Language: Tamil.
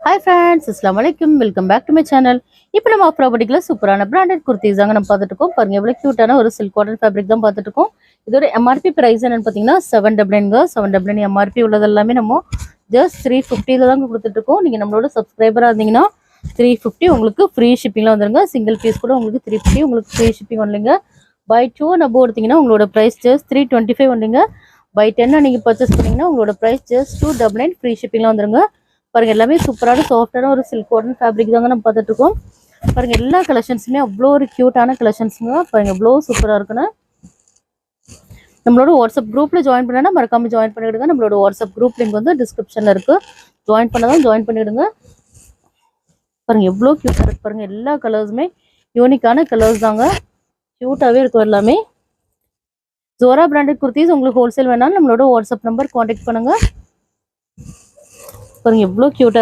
Hi friends, Assalamu alaikum. Welcome back to my channel. இப்போ நம்ம ப்ராப்பர்ட்டிக்குள்ள சூப்பரான பிராண்டட் குர்த்திஸ் தாங்க நம்ம பார்த்துட்டு இருக்கோம். பாருங்க எவ்வளவு கியூட்டான ஒரு சில்க் காட்டன் ஃபேப்ரிக் தான் பார்த்துட்டு இருக்கோம். இதோட MRP பிரைஸ் என்னன்னு பார்த்தீங்கன்னா 799ங்க. 799 MRP உள்ளது எல்லாமே நம்ம ஜஸ்ட் 350ல தான் கொடுத்துட்டு இருக்கோம். நீங்க நம்மளோட சப்ஸ்கிரைபரா இருந்தீங்கன்னா 350 உங்களுக்கு ஃப்ரீ ஷிப்பிங்ல வந்துருங்க. சிங்கிள் பீஸ் கூட உங்களுக்கு 350 உங்களுக்கு ஃப்ரீ ஷிப்பிங் வரலங்க. பை 2 நம்போ எடுத்தீங்கன்னா உங்களோட பிரைஸ் ஜஸ்ட் 325 வந்துங்க. பை 10 நீங்க பர்ச்சேஸ் பண்ணீங்கன்னா உங்களோட பிரைஸ் ஜஸ்ட் 299 ஃப்ரீ ஷிப்பிங்ல வந்துருங்க. பாருங்க எல்லாமே சூப்பரான சாஃப்டான ஒரு சில்க் காட்டன் ஃபேப்ரிக் தாங்க நம்ம பார்த்துட்டு இருக்கோம். பாருங்க எல்லா கலெக்ஷன்ஸுமே அவ்வளோ ஒரு கியூட்டான கலெக்ஷன்ஸுங்க. பாருங்க எவ்வளோ சூப்பராக இருக்குன்னு. நம்மளோட வாட்ஸ்அப் குரூப்ல ஜாயின் பண்ணா மறக்காம ஜாயின் பண்ணிவிடுங்க. நம்மளோட வாட்ஸ்அப் குரூப் லிங்க் வந்து டிஸ்கிரிப்ஷன்ல இருக்கு. ஜாயின் பண்ணதான் ஜாயின் பண்ணிவிடுங்க. பாருங்க எவ்வளோ கியூட்டா இருக்கு பாருங்க. எல்லா கலர்ஸுமே யூனிக்கான கலர்ஸ் தாங்க. கியூட்டாவே இருக்கும் எல்லாமே. ஜோரா பிராண்டட் குர்த்திஸ் உங்களுக்கு ஹோல்சேல் வேணாலும் நம்மளோட வாட்ஸ்அப் நம்பர் கான்டாக்ட் பண்ணுங்க. பாருங்க எவ்வளோ கியூட்டா